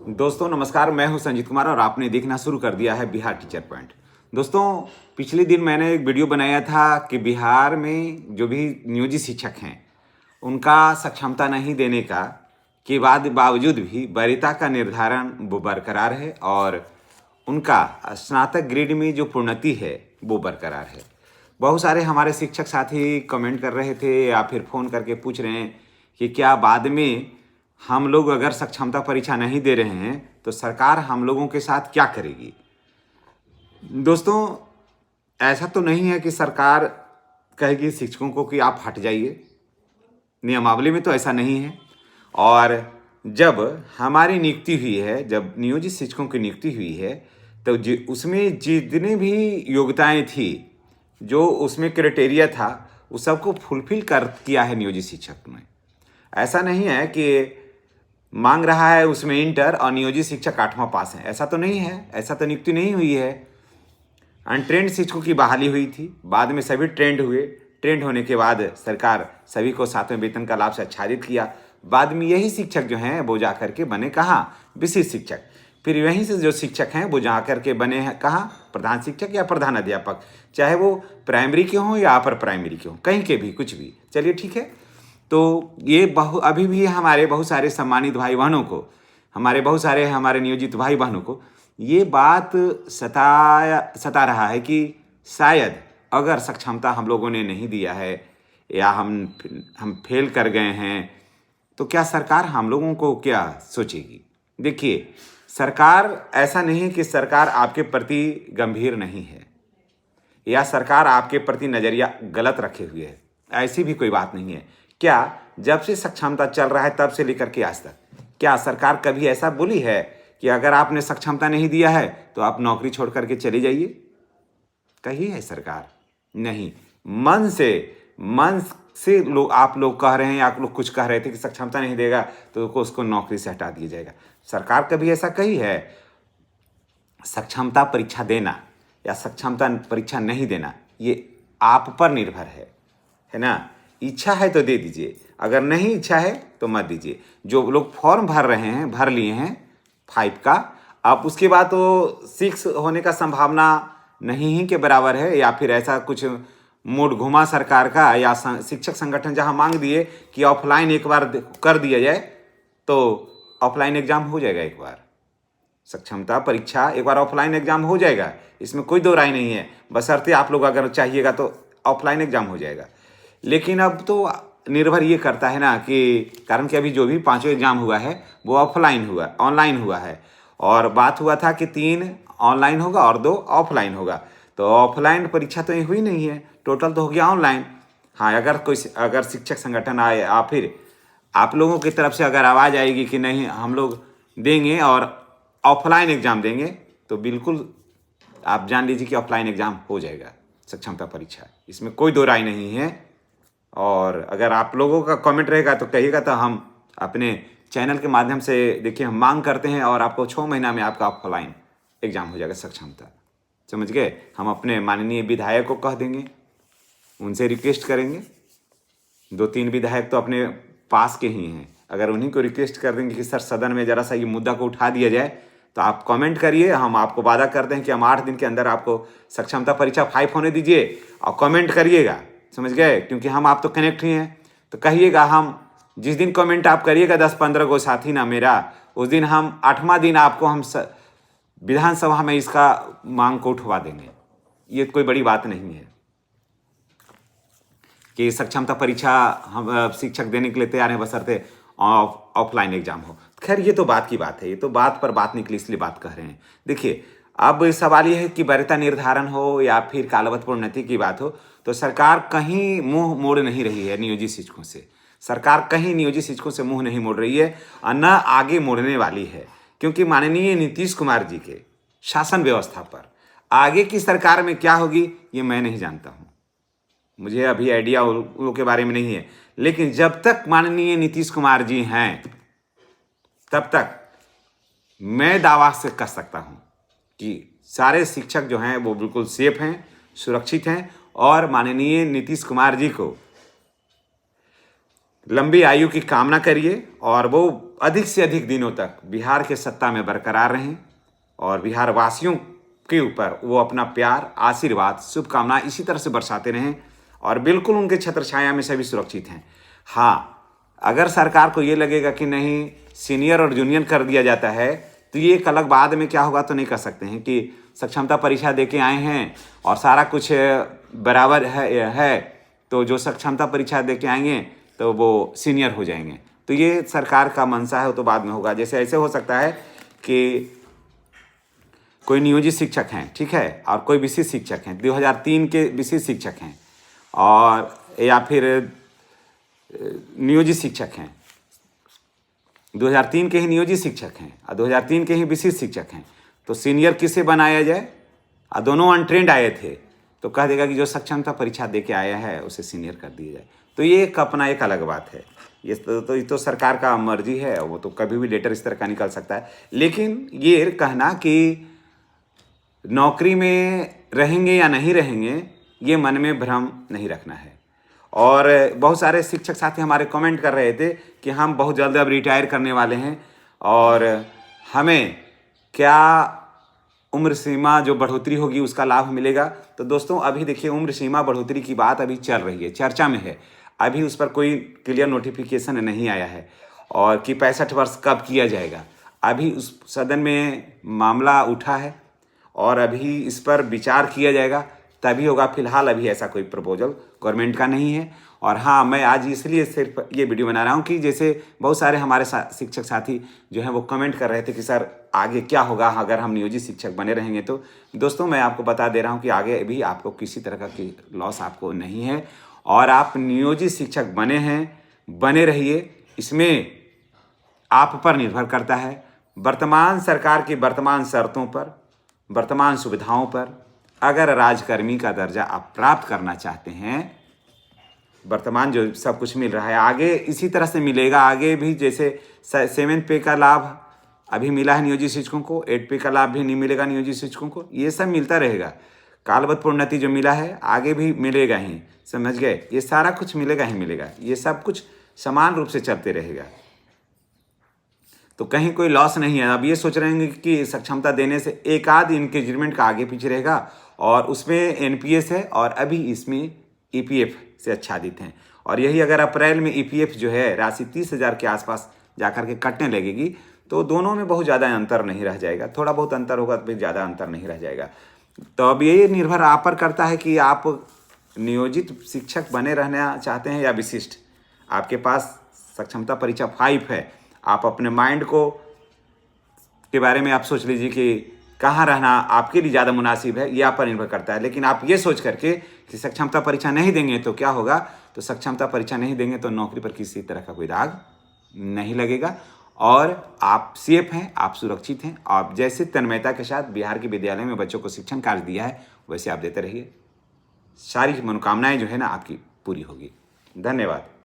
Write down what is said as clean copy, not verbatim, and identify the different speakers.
Speaker 1: दोस्तों नमस्कार, मैं हूं संजीत कुमार और आपने देखना शुरू कर दिया है बिहार टीचर पॉइंट। दोस्तों, पिछले दिन मैंने एक वीडियो बनाया था कि बिहार में जो भी नियोजित शिक्षक हैं उनका सक्षमता नहीं देने का के बावजूद भी वरीयता का निर्धारण वो बरकरार है और उनका स्नातक ग्रेड में जो प्रोन्नति है वो बरकरार है। बहुत सारे हमारे शिक्षक साथी कमेंट कर रहे थे या फिर फ़ोन करके पूछ रहे हैं कि क्या बाद में हम लोग अगर सक्षमता परीक्षा नहीं दे रहे हैं तो सरकार हम लोगों के साथ क्या करेगी। दोस्तों, ऐसा तो नहीं है कि सरकार कहेगी शिक्षकों को कि आप हट जाइए, नियमावली में तो ऐसा नहीं है। और जब हमारी नियुक्ति हुई है, जब नियोजित शिक्षकों की नियुक्ति हुई है, तो उसमें जितने भी योग्यताएं थी, जो उसमें क्राइटेरिया था, उस सबको फुलफिल कर किया है नियोजित शिक्षक ने। ऐसा नहीं है कि मांग रहा है उसमें इंटर और नियोजित शिक्षक 8वां पास है, ऐसा तो नहीं है, ऐसा तो नियुक्ति नहीं हुई है। अनट्रेंड शिक्षकों की बहाली हुई थी, बाद में सभी ट्रेंड हुए। ट्रेंड होने के बाद सरकार सभी को 7वें वेतन का लाभ से आच्छादित किया। बाद में यही शिक्षक जो हैं वो जा करके बने कहाँ, विशिष्ट शिक्षक। फिर वहीं से जो शिक्षक हैं वो जा करके बने हैं कहाँ, प्रधान शिक्षक या प्रधान अध्यापक, चाहे वो प्राइमरी के हों या अपर प्राइमरी के हों, कहीं के भी, कुछ भी, चलिए ठीक है। तो ये अभी भी हमारे बहुत सारे सम्मानित भाई बहनों को, हमारे नियोजित भाई बहनों को ये बात सता रहा है कि शायद अगर सक्षमता हम लोगों ने नहीं दिया है या हम फेल कर गए हैं तो क्या सरकार हम लोगों को क्या सोचेगी। देखिए, सरकार ऐसा नहीं है कि सरकार आपके प्रति गंभीर नहीं है या सरकार आपके प्रति नज़रिया गलत रखे हुए है, ऐसी भी कोई बात नहीं है। क्या जब से सक्षमता चल रहा है तब से लेकर के आज तक क्या सरकार कभी ऐसा बोली है कि अगर आपने सक्षमता नहीं दिया है तो आप नौकरी छोड़ करके चले जाइए? कही है सरकार? नहीं। मन से आप लोग कह रहे हैं, आप लोग कुछ कह रहे थे कि सक्षमता नहीं देगा तो उसको नौकरी से हटा दिया जाएगा। सरकार कभी ऐसा कही है? सक्षमता परीक्षा देना या सक्षमता परीक्षा नहीं देना ये आप पर निर्भर है ना। इच्छा है तो दे दीजिए, अगर नहीं इच्छा है तो मत दीजिए। जो लोग फॉर्म भर लिए हैं 5 का, अब उसके बाद तो 6 होने का संभावना नहीं ही के बराबर है, या फिर ऐसा कुछ मूड घुमा सरकार का या शिक्षक संगठन जहां मांग दिए कि ऑफलाइन एक बार कर दिया जाए तो ऑफलाइन एग्जाम हो जाएगा। एक बार सक्षमता परीक्षा एक बार ऑफलाइन एग्जाम हो जाएगा, इसमें कोई दो राय नहीं है। बशर्ते आप लोग अगर चाहिएगा तो ऑफलाइन एग्जाम हो जाएगा। लेकिन अब तो निर्भर ये करता है ना कि कारण कि अभी जो भी 5वां एग्जाम हुआ है वो ऑनलाइन हुआ है, और बात हुआ था कि 3 ऑनलाइन होगा और 2 ऑफलाइन होगा। तो ऑफलाइन परीक्षा तो ये हुई नहीं है, टोटल तो हो गया ऑनलाइन। हाँ, अगर शिक्षक संगठन आए या फिर आप लोगों की तरफ से अगर आवाज़ आएगी कि नहीं हम लोग देंगे और ऑफलाइन एग्ज़ाम देंगे, तो बिल्कुल आप जान लीजिए कि ऑफलाइन एग्ज़ाम हो जाएगा सक्षमता परीक्षा, इसमें कोई दो राय नहीं है। और अगर आप लोगों का कमेंट रहेगा तो कहिएगा, तो हम अपने चैनल के माध्यम से देखिए हम मांग करते हैं और आपको 6 महीना में आपका ऑफलाइन एग्ज़ाम हो जाएगा सक्षमता, समझ गए। हम अपने माननीय विधायक को कह देंगे, उनसे रिक्वेस्ट करेंगे। 2-3 विधायक तो अपने पास के ही हैं, अगर उन्हीं को रिक्वेस्ट कर देंगे कि सर सदन में ज़रा सा ये मुद्दा को उठा दिया जाए, तो आप कमेंट करिए, हम आपको वादा करते हैं कि हम 8 दिन के अंदर आपको सक्षमता परीक्षा 5 होने दीजिए और कमेंट करिएगा, समझ गए। क्योंकि हम आप तो कनेक्ट ही हैं, तो कहिएगा, हम जिस दिन कमेंट आप करिएगा 10-15 को साथी ना मेरा, उस दिन हम 8वां दिन आपको हम विधानसभा में इसका मांग को उठवा देंगे। ये कोई बड़ी बात नहीं है कि सक्षमता परीक्षा हम शिक्षक देने के लिए तैयार हैं, बशर्ते ऑफलाइन एग्जाम हो। खैर, ये तो बात की बात है, ये तो बात पर बात निकली इसलिए बात कह रहे हैं। देखिए, अब सवाल ये है कि वरीयता निर्धारण हो या फिर कालबद्ध प्रोन्नति की बात हो, तो सरकार कहीं मुंह मोड़ नहीं रही है नियोजित शिक्षकों से। सरकार कहीं नियोजित शिक्षकों से मुंह नहीं मोड़ रही है और न आगे मोड़ने वाली है, क्योंकि माननीय नीतीश कुमार जी के शासन व्यवस्था पर आगे की सरकार में क्या होगी ये मैं नहीं जानता हूँ, मुझे अभी आइडिया उन के बारे में नहीं है। लेकिन जब तक माननीय नीतीश कुमार जी हैं तब तक मैं दावा से कह सकता हूं कि सारे शिक्षक जो हैं वो बिल्कुल सेफ हैं, सुरक्षित हैं, और माननीय नीतीश कुमार जी को लंबी आयु की कामना करिए और वो अधिक से अधिक दिनों तक बिहार के सत्ता में बरकरार रहें और बिहार वासियों के ऊपर वो अपना प्यार, आशीर्वाद, शुभकामनाएं इसी तरह से बरसाते रहें और बिल्कुल उनके छत्र छाया में सभी सुरक्षित हैं। हाँ, अगर सरकार को ये लगेगा कि नहीं सीनियर और जूनियर कर दिया जाता है तो ये एक अलग बाद में क्या होगा तो नहीं कर सकते हैं कि सक्षमता परीक्षा दे के आए हैं और सारा कुछ बराबर है तो जो सक्षमता परीक्षा दे के आएंगे तो वो सीनियर हो जाएंगे। तो ये सरकार का मंशा है, वो तो बाद में होगा। जैसे ऐसे हो सकता है कि कोई नियोजित शिक्षक हैं, ठीक है, और कोई विशिष्ट शिक्षक हैं, 2003 के विशिष्ट शिक्षक हैं और या फिर नियोजित शिक्षक हैं, 2003 के ही नियोजित शिक्षक हैं और 2003 के ही विशिष्ट शिक्षक हैं, तो सीनियर किसे बनाया जाए? और दोनों अनट्रेंड आए थे तो कह देगा कि जो सक्षमता परीक्षा दे के आया है उसे सीनियर कर दिया जाए। तो ये अपना एक अलग बात है। ये तो सरकार का मर्जी है, वो तो कभी भी लेटर इस तरह का निकल सकता है। लेकिन ये कहना कि नौकरी में रहेंगे या नहीं रहेंगे, ये मन में भ्रम नहीं रखना है। और बहुत सारे शिक्षक साथी हमारे कमेंट कर रहे थे कि हम बहुत जल्द अब रिटायर करने वाले हैं और हमें क्या उम्र सीमा जो बढ़ोतरी होगी उसका लाभ मिलेगा। तो दोस्तों अभी देखिए उम्र सीमा बढ़ोतरी की बात अभी चल रही है, चर्चा में है, अभी उस पर कोई क्लियर नोटिफिकेशन नहीं आया है और कि 65 वर्ष कब किया जाएगा। अभी उस सदन में मामला उठा है और अभी इस पर विचार किया जाएगा तभी होगा। फिलहाल अभी ऐसा कोई प्रपोजल गवर्नमेंट का नहीं है। और हाँ, मैं आज इसलिए सिर्फ ये वीडियो बना रहा हूँ कि जैसे बहुत सारे हमारे शिक्षक साथी जो हैं वो कमेंट कर रहे थे कि सर आगे क्या होगा अगर हम नियोजित शिक्षक बने रहेंगे। तो दोस्तों मैं आपको बता दे रहा हूँ कि आगे भी आपको किसी तरह का लॉस आपको नहीं है और आप नियोजित शिक्षक बने हैं, बने रहिए। इसमें आप पर निर्भर करता है वर्तमान सरकार की वर्तमान शर्तों पर, वर्तमान सुविधाओं पर। अगर राजकर्मी का दर्जा आप प्राप्त करना चाहते हैं, वर्तमान जो सब कुछ मिल रहा है आगे इसी तरह से मिलेगा। आगे भी जैसे 7th पे का लाभ अभी मिला है नियोजित शिक्षकों को, 8 पे का लाभ भी नहीं मिलेगा नियोजित शिक्षकों को, ये सब मिलता रहेगा। कालबद्ध प्रोन्नति जो मिला है आगे भी मिलेगा ही, समझ गए? ये सारा कुछ मिलेगा ही मिलेगा, ये सब कुछ समान रूप से चलते रहेगा। तो कहीं कोई लॉस नहीं है। अब ये सोच रहे हैं कि सक्षमता देने से एक आध इंक्रीमेंट का आगे पीछे रहेगा और उसमें एनपीएस है और अभी इसमें ईपीएफ से आच्छादित हैं और यही अगर अप्रैल में ईपीएफ जो है राशि 30,000 के आसपास जाकर के कटने लगेगी तो दोनों में बहुत ज़्यादा अंतर नहीं रह जाएगा। थोड़ा बहुत अंतर होगा तो फिर ज़्यादा अंतर नहीं रह जाएगा। तो अब ये निर्भर आप पर करता है कि आप नियोजित शिक्षक बने रहना चाहते हैं या विशिष्ट। आपके पास सक्षमता परीक्षा 5 है, आप अपने माइंड को के बारे में आप सोच लीजिए कि कहाँ रहना आपके लिए ज़्यादा मुनासिब है, ये आप पर निर्भर करता है। लेकिन आप ये सोच करके कि सक्षमता परीक्षा नहीं देंगे तो क्या होगा, तो सक्षमता परीक्षा नहीं देंगे तो नौकरी पर किसी तरह का कोई दाग नहीं लगेगा और आप सेफ हैं, आप सुरक्षित हैं। आप जैसे तन्मयता के साथ बिहार के विद्यालय में बच्चों को शिक्षण कार्य दिया है वैसे आप देते रहिए। सारी मनोकामनाएं जो है ना आपकी पूरी होगी। धन्यवाद।